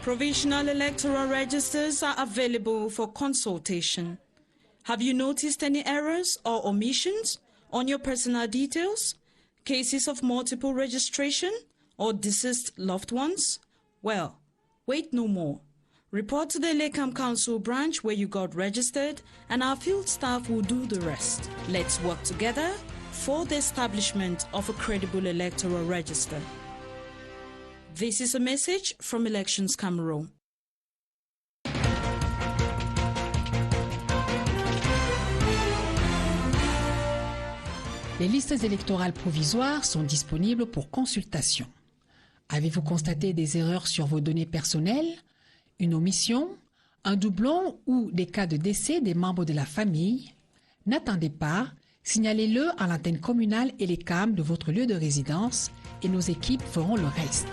Provisional electoral registers are available for consultation. Have you noticed any errors or omissions on your personal details? Cases of multiple registration or deceased loved ones? Well, wait no more. Report to the Lekam Council branch where you got registered and our field staff will do the rest. Let's work together for the establishment of a credible electoral register. This is a message from Elections Cameroon. Les listes électorales provisoires sont disponibles pour consultation. Avez-vous constaté des erreurs sur vos données personnelles, une omission, un doublon ou des cas de décès des membres de la famille? N'attendez pas, signalez-le à l'antenne communale et les CAM de votre lieu de résidence et nos équipes feront le reste.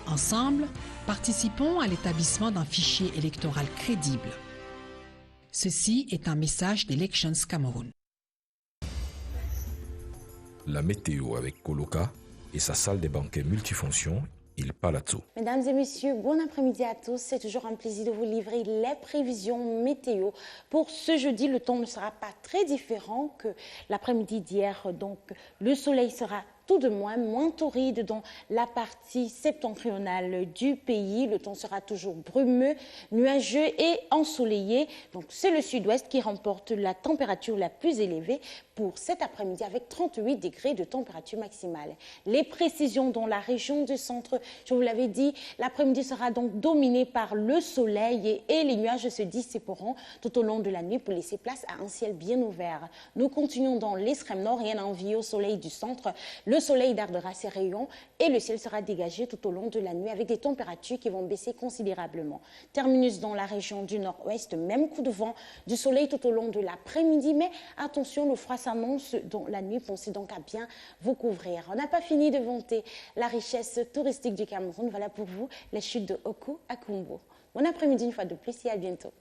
Ensemble, participons à l'établissement d'un fichier électoral crédible. Ceci est un message d'Elections Cameroun. La météo avec Coloca et sa salle des banquets multifonctions, Il Palazzo. Mesdames et messieurs, bon après-midi à tous. C'est toujours un plaisir de vous livrer les prévisions météo. Pour ce jeudi, le temps ne sera pas très différent que l'après-midi d'hier. Donc, le soleil sera tout de moins torride dans la partie septentrionale du pays. Le temps sera toujours brumeux, nuageux et ensoleillé. Donc, c'est le sud-ouest qui remporte la température la plus élevée pour cet après-midi avec 38 degrés de température maximale. Les précisions dans la région du centre, je vous l'avais dit, l'après-midi sera donc dominé par le soleil et les nuages se dissiperont tout au long de la nuit pour laisser place à un ciel bien ouvert. Nous continuons dans l'extrême nord, rien à envier au soleil du centre. Le soleil dardera ses rayons et le ciel sera dégagé tout au long de la nuit avec des températures qui vont baisser considérablement. Terminus dans la région du nord-ouest, même coup de vent, du soleil tout au long de l'après-midi, mais attention, le froid s'annonce dans la nuit, pensez donc à bien vous couvrir. On n'a pas fini de vanter la richesse touristique du Cameroun. Voilà pour vous les chutes de Oku à Kumbo. Bon après-midi une fois de plus et à bientôt.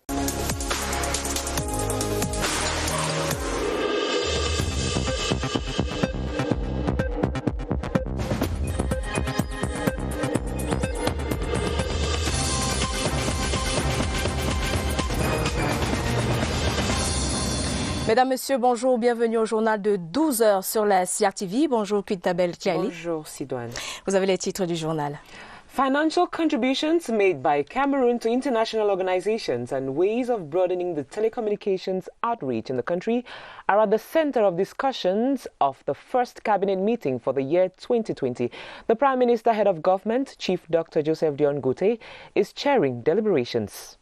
Mesdames, Messieurs, bonjour, bienvenue au journal de 12h sur la CRTV. Bonjour, Kuitabel Kiali. Bonjour, Sidoine. Vous avez les titres du journal. Financial contributions made by Cameroon to international organizations and ways of broadening the telecommunications outreach in the country are at the center of discussions of the first cabinet meeting for the year 2020. The Prime Minister, Head of Government, Chief Dr. Joseph Dion Goute, is chairing deliberations.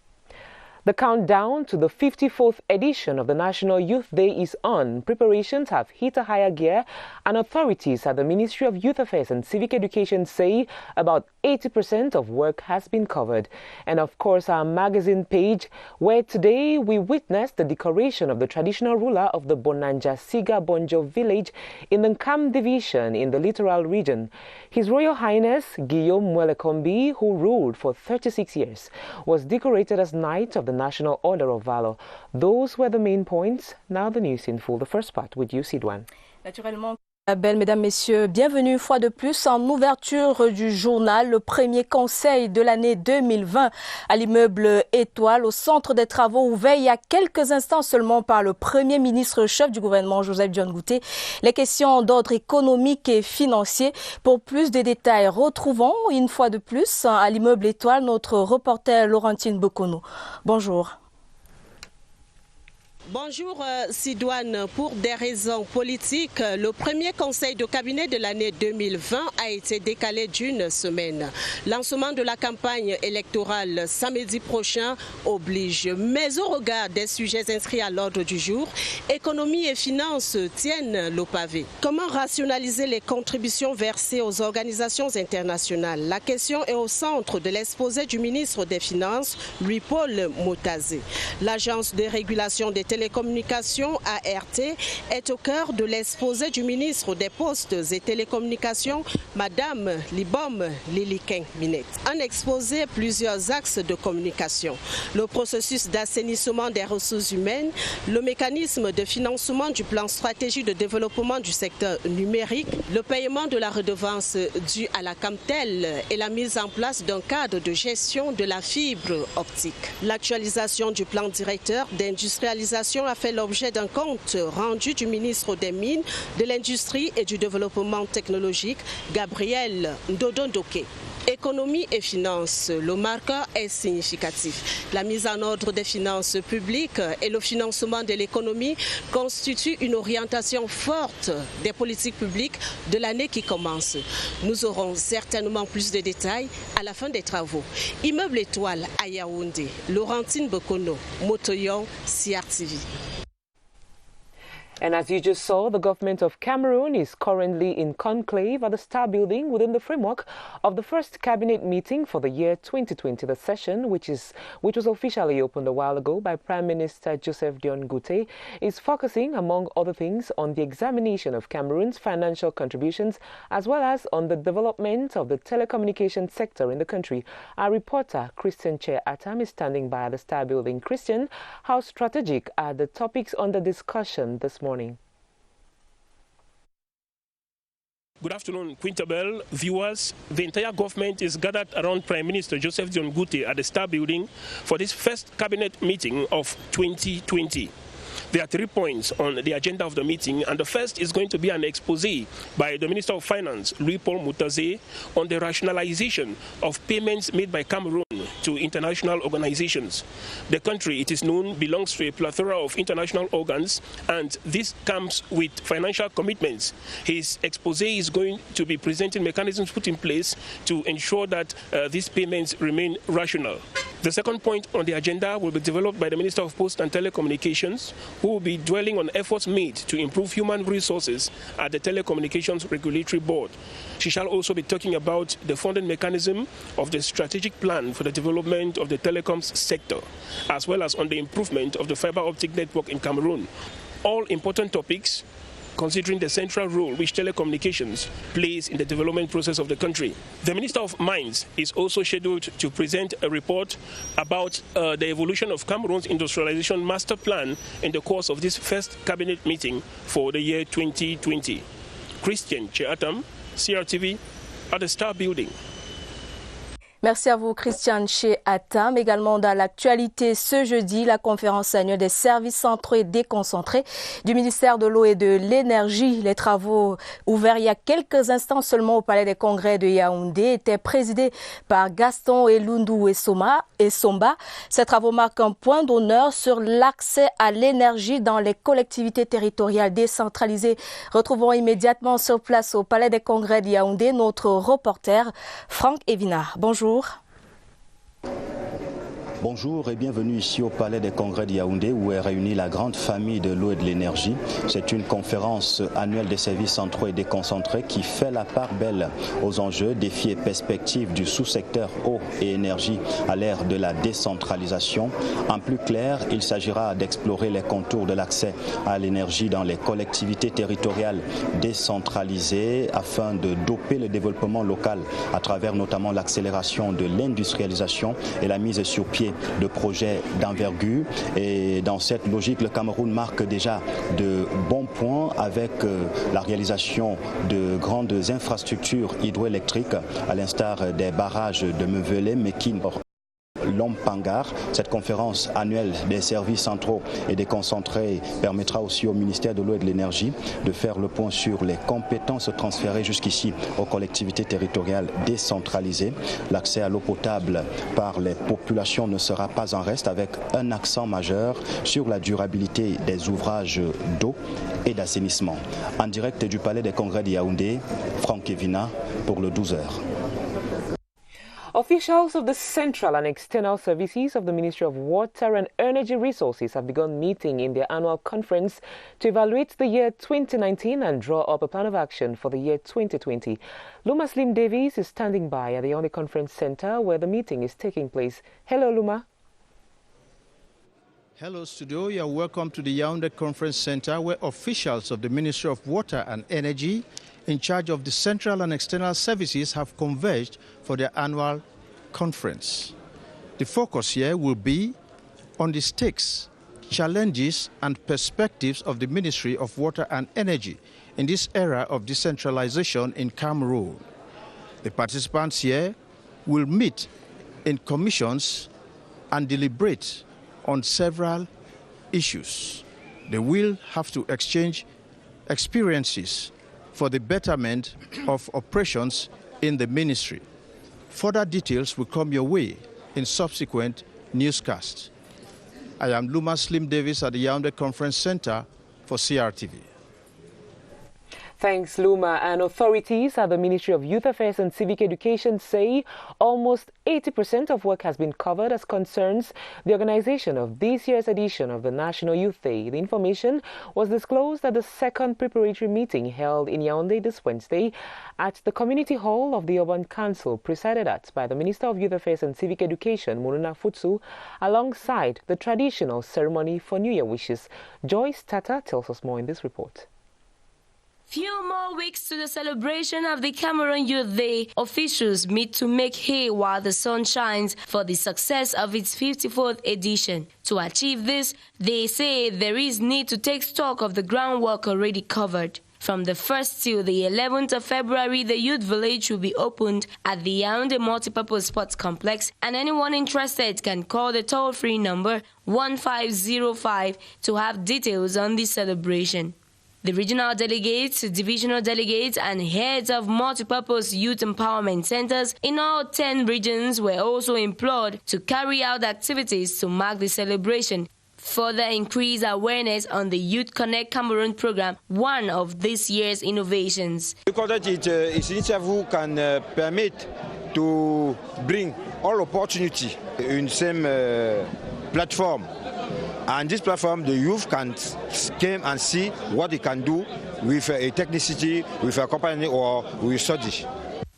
The countdown to the 54th edition of the National Youth Day is on. Preparations have hit a higher gear, and authorities at the Ministry of Youth Affairs and Civic Education say about 80% of work has been covered. And of course, our magazine page, where today we witnessed the decoration of the traditional ruler of the Bonanja Siga Bonjo village in the Nkam division in the littoral region. His Royal Highness Guillaume Mwelekombi, who ruled for 36 years, was decorated as Knight of the National Order of Valor. Those were the main points. Now the news in full. The first part with you, Sidouane. Naturellement. Belle, mesdames, messieurs, bienvenue une fois de plus en ouverture du journal, le premier conseil de l'année 2020 à l'immeuble Étoile, au centre des travaux ouvert il y a quelques instants seulement par le Premier ministre chef du gouvernement Joseph Dion Goute. Les questions d'ordre économique et financier. Pour plus de détails, retrouvons une fois de plus à l'immeuble Étoile notre reporter Laurentine Bokono. Bonjour. Bonjour Sidouane. Pour des raisons politiques, le premier conseil de cabinet de l'année 2020 a été décalé d'une semaine. Lancement de la campagne électorale samedi prochain oblige. Mais au regard des sujets inscrits à l'ordre du jour, économie et finances tiennent le pavé. Comment rationaliser les contributions versées aux organisations internationales? La question est au centre de l'exposé du ministre des Finances, Louis-Paul Motazé. L'agence de régulation des télécommunications ART est au cœur de l'exposé du ministre des Postes et Télécommunications, Madame Libom Lilikin Minette. Un exposé plusieurs axes de communication. Le processus d'assainissement des ressources humaines, le mécanisme de financement du plan stratégique de développement du secteur numérique, le paiement de la redevance due à la Camtel et la mise en place d'un cadre de gestion de la fibre optique. L'actualisation du plan directeur d'industrialisation a fait l'objet d'un compte rendu du ministre des Mines, de l'Industrie et du Développement technologique, Gabriel Ndodondoké. Économie et finances, le marqueur est significatif. La mise en ordre des finances publiques et le financement de l'économie constituent une orientation forte des politiques publiques de l'année qui commence. Nous aurons certainement plus de détails à la fin des travaux. Immeuble Étoile à Yaoundé, Laurentine Bokono, Motoyon, CRTV. And as you just saw, the government of Cameroon is currently in conclave at the Star Building within the framework of the first cabinet meeting for the year 2020. The session, which was officially opened a while ago by Prime Minister Joseph Dion Ngute, is focusing, among other things, on the examination of Cameroon's financial contributions as well as on the development of the telecommunications sector in the country. Our reporter, Christian Che Atam, is standing by at the Star Building. Christian, how strategic are the topics under discussion this morning? Good afternoon, Quintabel, viewers. The entire government is gathered around Prime Minister Joseph Dion Ngute at the Star Building for this first cabinet meeting of 2020. There are 3 points on the agenda of the meeting, and the first is going to be an expose by the Minister of Finance, Louis-Paul Mutaze, on the rationalization of payments made by Cameroon to international organizations. The country, it is known, belongs to a plethora of international organs, and this comes with financial commitments. His expose is going to be presenting mechanisms put in place to ensure that these payments remain rational. The second point on the agenda will be developed by the Minister of Posts and Telecommunications, who will be dwelling on efforts made to improve human resources at the Telecommunications Regulatory Board. She shall also be talking about the funding mechanism of the strategic plan for the development of the telecoms sector, as well as on the improvement of the fiber optic network in Cameroon. All important topics considering the central role which telecommunications plays in the development process of the country. The Minister of Mines is also scheduled to present a report about the evolution of Cameroon's industrialization master plan in the course of this first cabinet meeting for the year 2020. Christian Cheatam, CRTV, at the Star Building. Merci à vous, Christian Che Atam. Également dans l'actualité, ce jeudi, la conférence annuelle des services centraux et déconcentrés du ministère de l'Eau et de l'Énergie. Les travaux ouverts il y a quelques instants seulement au Palais des Congrès de Yaoundé étaient présidés par Gaston Elundou et Somba. Ces travaux marquent un point d'honneur sur l'accès à l'énergie dans les collectivités territoriales décentralisées. Retrouvons immédiatement sur place au Palais des Congrès de Yaoundé notre reporter Franck Evina. Bonjour. Bonjour et bienvenue ici au Palais des Congrès de Yaoundé où est réunie la grande famille de l'eau et de l'énergie. C'est une conférence annuelle des services centraux et déconcentrés qui fait la part belle aux enjeux, défis et perspectives du sous-secteur eau et énergie à l'ère de la décentralisation. En plus clair, il s'agira d'explorer les contours de l'accès à l'énergie dans les collectivités territoriales décentralisées afin de doper le développement local à travers notamment l'accélération de l'industrialisation et la mise sur pied de projets d'envergure. Et dans cette logique, le Cameroun marque déjà de bons points avec la réalisation de grandes infrastructures hydroélectriques à l'instar des barrages de Mevele, Mekine, Lompangar. Cette conférence annuelle des services centraux et déconcentrés permettra aussi au ministère de l'Eau et de l'Énergie de faire le point sur les compétences transférées jusqu'ici aux collectivités territoriales décentralisées. L'accès à l'eau potable par les populations ne sera pas en reste, avec un accent majeur sur la durabilité des ouvrages d'eau et d'assainissement. En direct du Palais des Congrès de Yaoundé, Franck Evina pour le 12h. Officials of the Central and External Services of the Ministry of Water and Energy Resources have begun meeting in their annual conference to evaluate the year 2019 and draw up a plan of action for the year 2020. Luma Slim Davies is standing by at the Yaoundé Conference Center where the meeting is taking place. Hello, Luma. Hello, studio. You are welcome to the Yaoundé Conference Center, where officials of the Ministry of Water and Energy in charge of the central and external services have converged for their annual conference. The focus here will be on the stakes, challenges, and perspectives of the Ministry of Water and Energy in this era of decentralization in Cameroon. The participants here will meet in commissions and deliberate on several issues. They will have to exchange experiences for the betterment of operations in the ministry. Further details will come your way in subsequent newscasts. I am Luma Slim Davis at the Yaoundé Conference Center for CRTV. Thanks, Luma. And authorities at the Ministry of Youth Affairs and Civic Education say almost 80% of work has been covered as concerns the organization of this year's edition of the National Youth Day. The information was disclosed at the second preparatory meeting held in Yaoundé this Wednesday at the Community Hall of the Urban Council, presided at by the Minister of Youth Affairs and Civic Education, Mununa Futsu, alongside the traditional ceremony for New Year wishes. Joyce Tata tells us more in this report. Few more weeks to the celebration of the Cameroon Youth Day, officials meet to make hay while the sun shines for the success of its 54th edition. To achieve this, they say there is need to take stock of the groundwork already covered. From the 1st till the 11th of February, the Youth Village will be opened at the Yaoundé Multipurpose Sports Complex, and anyone interested can call the toll-free number 1505 to have details on the celebration. The regional delegates, divisional delegates, and heads of multipurpose youth empowerment centers in all 10 regions were also implored to carry out activities to mark the celebration, further increase awareness on the Youth Connect Cameroon program, one of this year's innovations. Because initiative can permit to bring all opportunity in same platform. And this platform, the youth can come and see what they can do with a technicity, with a company, or with study.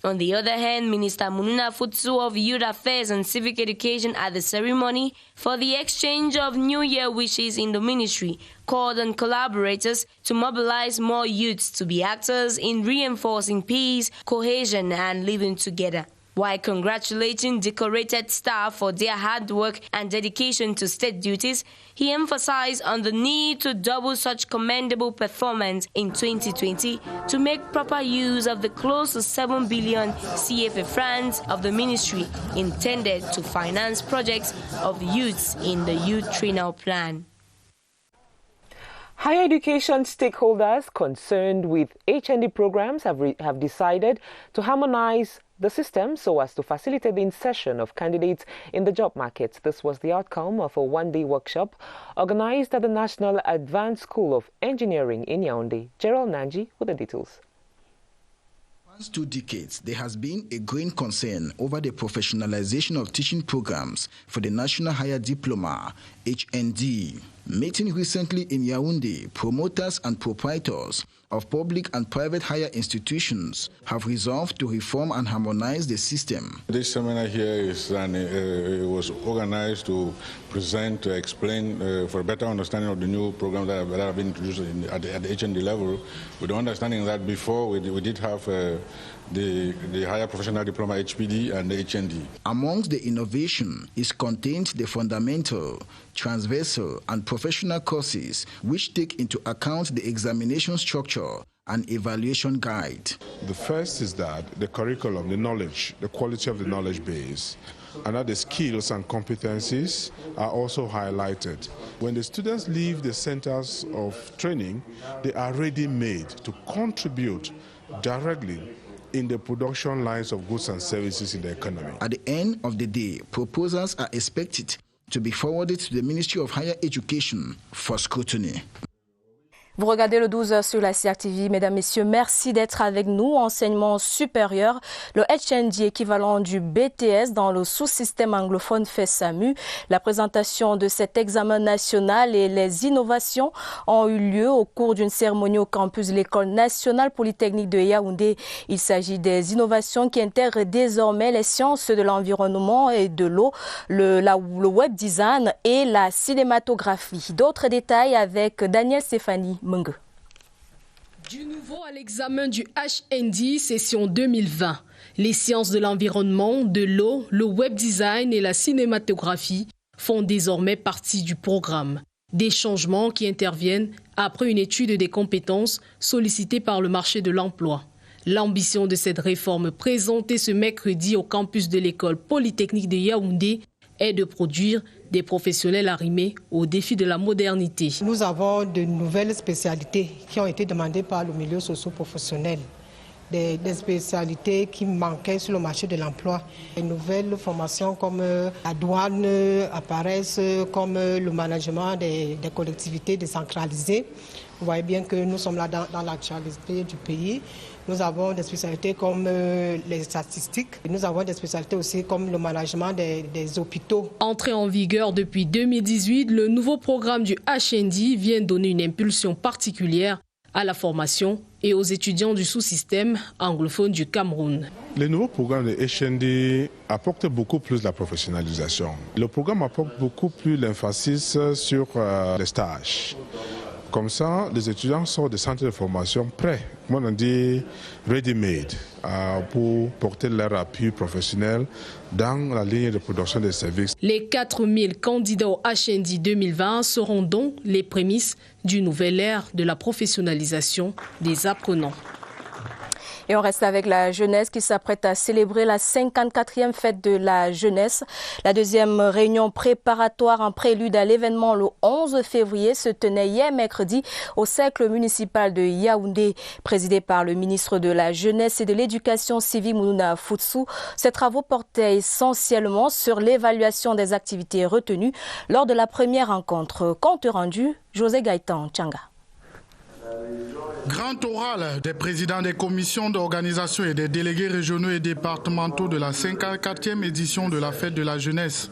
On the other hand, Minister Mununa Futsu of Youth Affairs and Civic Education at the ceremony for the exchange of New Year wishes in the ministry called on collaborators to mobilize more youths to be actors in reinforcing peace, cohesion, and living together. While congratulating decorated staff for their hard work and dedication to state duties, he emphasized on the need to double such commendable performance in 2020 to make proper use of the close to 7 billion CFA francs of the ministry intended to finance projects of youths in the Youth Triennial Plan. Higher education stakeholders concerned with HND programs have decided to harmonize the system so as to facilitate the insertion of candidates in the job market. This was the outcome of a one-day workshop organized at the National Advanced School of Engineering in Yaoundé. Gerald Nanji with the details. Past 2 decades, there has been a growing concern over the professionalization of teaching programs for the National Higher Diploma, HND. Meeting recently in Yaoundé, promoters and proprietors of public and private higher institutions have resolved to reform and harmonize the system. This seminar here it was organized to present, to explain for a better understanding of the new programs that have been introduced at the HND level, with the understanding that before we did have the Higher Professional Diploma HPD and the HND. Amongst the innovation is contained the fundamental, transversal and professional courses which take into account the examination structure and evaluation guide. The first is that the curriculum, the knowledge, the quality of the knowledge base, and that the skills and competencies are also highlighted. When the students leave the centers of training, they are ready-made to contribute directly in the production lines of goods and services in the economy. At the end of the day, proposals are expected to be forwarded to the Ministry of Higher Education for scrutiny. Vous regardez le 12 sur la CRTV. Mesdames, Messieurs, merci d'être avec nous. Enseignement supérieur, le HND équivalent du BTS dans le sous-système anglophone fait SAMU. La présentation de cet examen national et les innovations ont eu lieu au cours d'une cérémonie au campus de l'École nationale polytechnique de Yaoundé. Il s'agit des innovations qui intègrent désormais les sciences de l'environnement et de l'eau, le web design et la cinématographie. D'autres détails avec Daniel Stéphanie. Du nouveau à l'examen du HND session 2020, les sciences de l'environnement, de l'eau, le web design et la cinématographie font désormais partie du programme. Des changements qui interviennent après une étude des compétences sollicitées par le marché de l'emploi. L'ambition de cette réforme présentée ce mercredi au campus de l'école polytechnique de Yaoundé est de produire des professionnels arrimés aux défis de la modernité. Nous avons de nouvelles spécialités qui ont été demandées par le milieu socio-professionnel, des spécialités qui manquaient sur le marché de l'emploi. Les nouvelles formations comme la douane apparaissent, comme le management des collectivités décentralisées. Vous voyez bien que nous sommes là dans l'actualité du pays. Nous avons des spécialités comme les statistiques. Nous avons des spécialités aussi comme le management des hôpitaux. Entré en vigueur depuis 2018, le nouveau programme du HND vient donner une impulsion particulière à la formation et aux étudiants du sous-système anglophone du Cameroun. Le nouveau programme de HND apporte beaucoup plus la professionnalisation. Le programme apporte beaucoup plus l'emphasis sur les stages. Comme ça, les étudiants sortent des centres de formation prêts, comme on dit ready-made, pour porter leur appui professionnel dans la ligne de production des services. Les 4000 candidats au HND 2020 seront donc les prémices d'une nouvelle ère de la professionnalisation des apprenants. Et on reste avec la jeunesse qui s'apprête à célébrer la 54e fête de la jeunesse. La deuxième réunion préparatoire en prélude à l'événement le 11 février se tenait hier mercredi au cercle municipal de Yaoundé, présidé par le ministre de la Jeunesse et de l'Éducation civique Mounouna Foutsou. Ces travaux portaient essentiellement sur l'évaluation des activités retenues lors de la première rencontre. Compte rendu, José Gaëtan Tchanga. Grand oral des présidents des commissions d'organisation et des délégués régionaux et départementaux de la 54e édition de la fête de la jeunesse.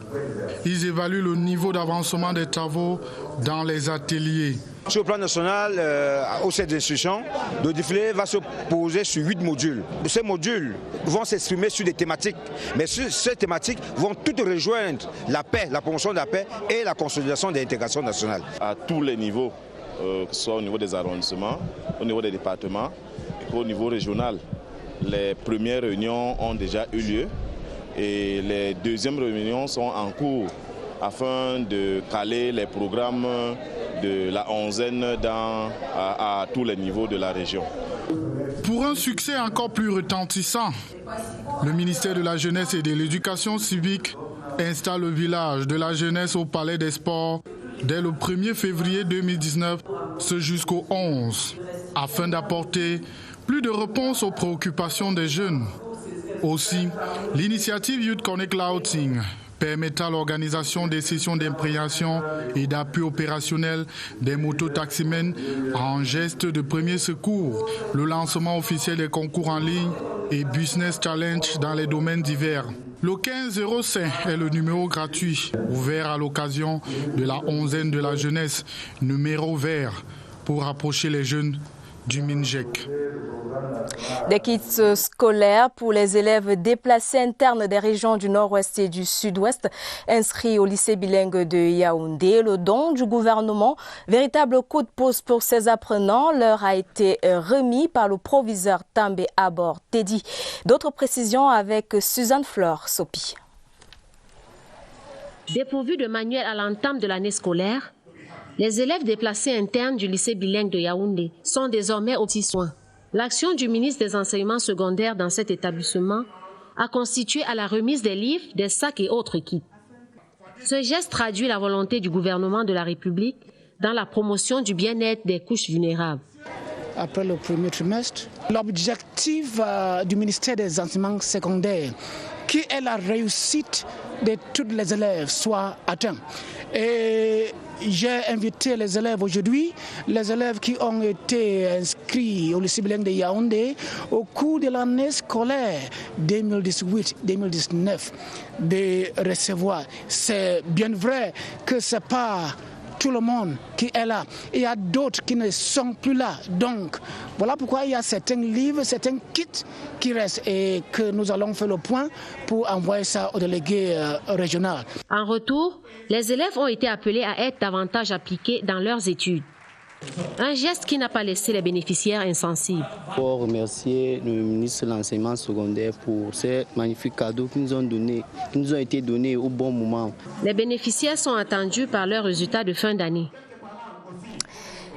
Ils évaluent le niveau d'avancement des travaux dans les ateliers. Sur le plan national, au sein des institutions, le défilé va se poser sur 8 modules. Ces modules vont s'exprimer sur des thématiques, mais ces thématiques vont toutes rejoindre la paix, la promotion de la paix et la consolidation de l'intégration nationale. À tous les niveaux, que ce soit au niveau des arrondissements, au niveau des départements et au niveau régional. Les premières réunions ont déjà eu lieu et les deuxièmes réunions sont en cours afin de caler les programmes de la onzaine à tous les niveaux de la région. Pour un succès encore plus retentissant, le ministère de la Jeunesse et de l'Éducation civique installe le village de la jeunesse au Palais des Sports dès le 1er février 2019, ce jusqu'au 11, afin d'apporter plus de réponses aux préoccupations des jeunes. Aussi, l'initiative Youth Connect Outing permettra l'organisation des sessions d'imprégnation et d'appui opérationnel des mototaximens en geste de premier secours, le lancement officiel des concours en ligne et Business Challenge dans les domaines divers. Le 1505 est le numéro gratuit, ouvert à l'occasion de la onzaine de la jeunesse, numéro vert pour rapprocher les jeunes du MINJEC. Des kits scolaires pour les élèves déplacés internes des régions du nord-ouest et du sud-ouest inscrits au lycée bilingue de Yaoundé. Le don du gouvernement, véritable coup de pouce pour ces apprenants, leur a été remis par le proviseur També Abor Teddy. D'autres précisions avec Suzanne Fleur Sopi. Dépourvus de manuel à l'entame de l'année scolaire, les élèves déplacés internes du lycée bilingue de Yaoundé sont désormais aux petits soins. L'action du ministre des Enseignements secondaires dans cet établissement a constitué à la remise des livres, des sacs et autres kits. Ce geste traduit la volonté du gouvernement de la République dans la promotion du bien-être des couches vulnérables. Après le premier trimestre, l'objectif du ministère des Enseignements secondaires, qui est la réussite de tous les élèves, soit atteint. Et j'ai invité les élèves aujourd'hui, les élèves qui ont été inscrits au lycée bilingue de Yaoundé au cours de l'année scolaire 2018-2019 de recevoir. C'est bien vrai que ce n'est pas tout le monde qui est là. Il y a d'autres qui ne sont plus là. Donc, voilà pourquoi il y a certains livres, certains kits qui restent et que nous allons faire le point pour envoyer ça au délégué régional. En retour, les élèves ont été appelés à être davantage appliqués dans leurs études. Un geste qui n'a pas laissé les bénéficiaires insensibles. Pour remercier le ministre de l'enseignement secondaire pour ces magnifiques cadeaux qui nous ont été donnés au bon moment. Les bénéficiaires sont attendus par leurs résultats de fin d'année.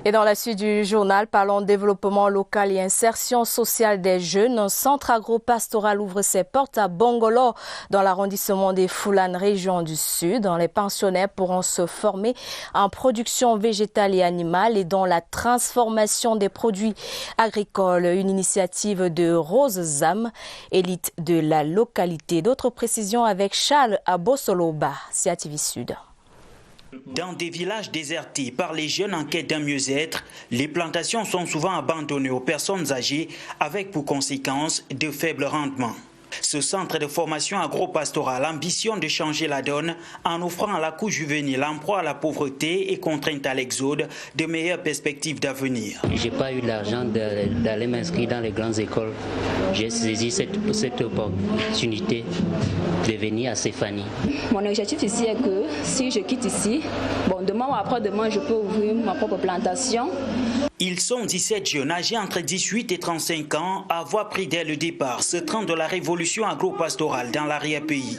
Et dans la suite du journal, parlons développement local et insertion sociale des jeunes. Un centre agro-pastoral ouvre ses portes à Bongolo, dans l'arrondissement des Foulanes, région du Sud. Les pensionnaires pourront se former en production végétale et animale et dans la transformation des produits agricoles. Une initiative de Rose Zam, élite de la localité. D'autres précisions avec Charles Abosoloba, CATV Sud. Dans des villages désertés par les jeunes en quête d'un mieux-être, les plantations sont souvent abandonnées aux personnes âgées avec pour conséquence de faibles rendements. Ce centre de formation agro-pastorale ambitionne de changer la donne en offrant à la couche juvénile en proie à la pauvreté et contrainte à l'exode de meilleures perspectives d'avenir. Je n'ai pas eu l'argent d'aller m'inscrire dans les grandes écoles. J'ai saisi cette opportunité de venir à Stéphanie. Mon objectif ici est que si je quitte ici, demain ou après-demain, je peux ouvrir ma propre plantation. Ils sont 17 jeunes âgés entre 18 et 35 ans à avoir pris dès le départ ce train de la révolution agro-pastorale dans l'arrière-pays.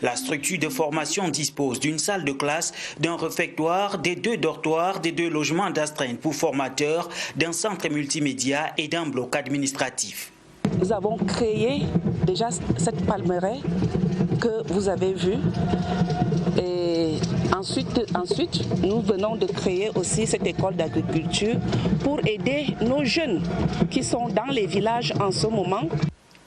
La structure de formation dispose d'une salle de classe, d'un réfectoire, des 2 dortoirs, des 2 logements d'astreinte pour formateurs, d'un centre multimédia et d'un bloc administratif. Nous avons créé déjà cette palmeraie que vous avez vue. Et ensuite, nous venons de créer aussi cette école d'agriculture pour aider nos jeunes qui sont dans les villages en ce moment.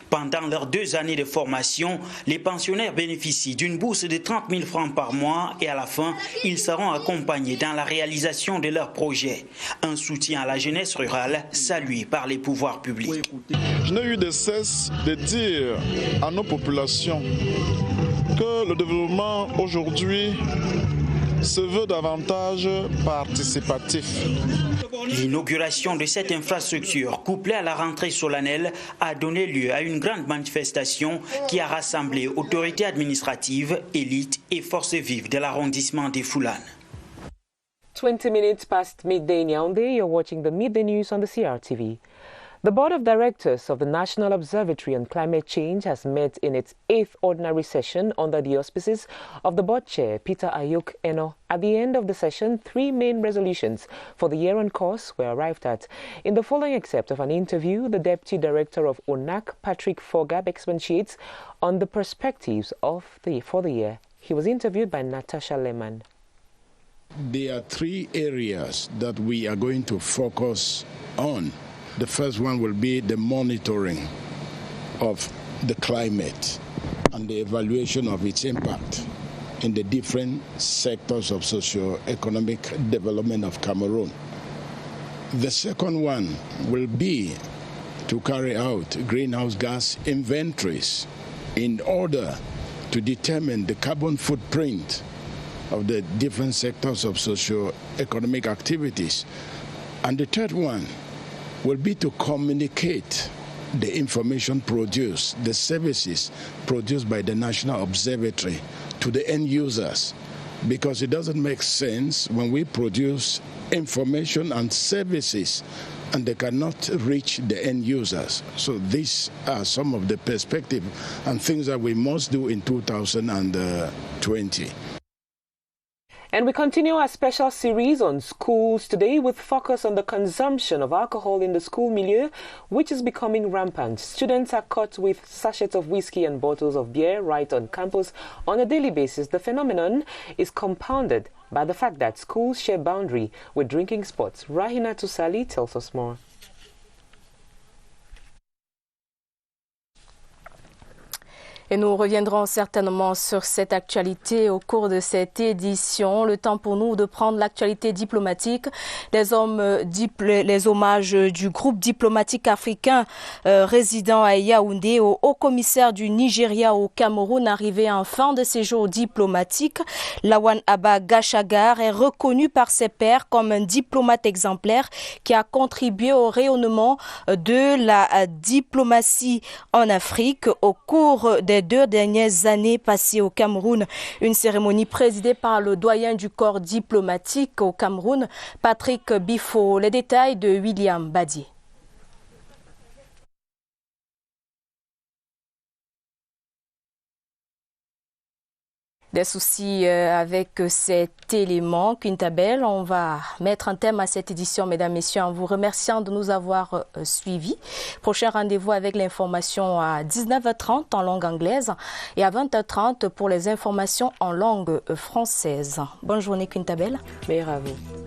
Pendant leurs 2 années de formation, les pensionnaires bénéficient d'une bourse de 30 000 francs par mois et à la fin, ils seront accompagnés dans la réalisation de leurs projets. Un soutien à la jeunesse rurale salué par les pouvoirs publics. Je n'ai eu de cesse de dire à nos populations que le développement aujourd'hui se veut davantage participatif. L'inauguration de cette infrastructure, couplée à la rentrée solennelle, a donné lieu à une grande manifestation qui a rassemblé autorités administratives, élites et forces vives de l'arrondissement des Foulanes. 20 minutes past midday in Yaoundé, you're watching the Midday News on the CRTV. The Board of Directors of the National Observatory on Climate Change has met in its 8th ordinary session under the auspices of the board chair, Peter Ayuk Eno. At the end of the session, 3 main resolutions for the year on course were arrived at. In the following excerpt of an interview, the Deputy Director of ONAC, Patrick Fogab, expatiates on the perspectives for the year. He was interviewed by Natasha Lehman. There are 3 areas that we are going to focus on. The first one will be the monitoring of the climate and the evaluation of its impact in the different sectors of socio-economic development of Cameroon. The second one will be to carry out greenhouse gas inventories in order to determine the carbon footprint of the different sectors of socio-economic activities. And the third one will be to communicate the information produced, the services produced by the National Observatory to the end users, because it doesn't make sense when we produce information and services and they cannot reach the end users. So these are some of the perspective and things that we must do in 2020. And we continue our special series on schools today with focus on the consumption of alcohol in the school milieu, which is becoming rampant. Students are caught with sachets of whiskey and bottles of beer right on campus on a daily basis. The phenomenon is compounded by the fact that schools share boundary with drinking spots. Rahina Tusali tells us more. Et nous reviendrons certainement sur cette actualité au cours de cette édition. Le temps pour nous de prendre l'actualité diplomatique. Les hommages du groupe diplomatique africain résident à Yaoundé au haut-commissaire du Nigeria au Cameroun arrivé en fin de séjour diplomatique. Lawan Abba Gachagua est reconnu par ses pairs comme un diplomate exemplaire qui a contribué au rayonnement de la diplomatie en Afrique au cours des 2 dernières années passées au Cameroun. Une cérémonie présidée par le doyen du corps diplomatique au Cameroun, Patrick Bifo. Les détails de William Badier. Des soucis avec cet élément, Quintabel. On va mettre un thème à cette édition, mesdames, messieurs, en vous remerciant de nous avoir suivis. Prochain rendez-vous avec l'information à 19h30 en langue anglaise et à 20h30 pour les informations en langue française. Bonne journée, Quintabel. Meilleur à vous.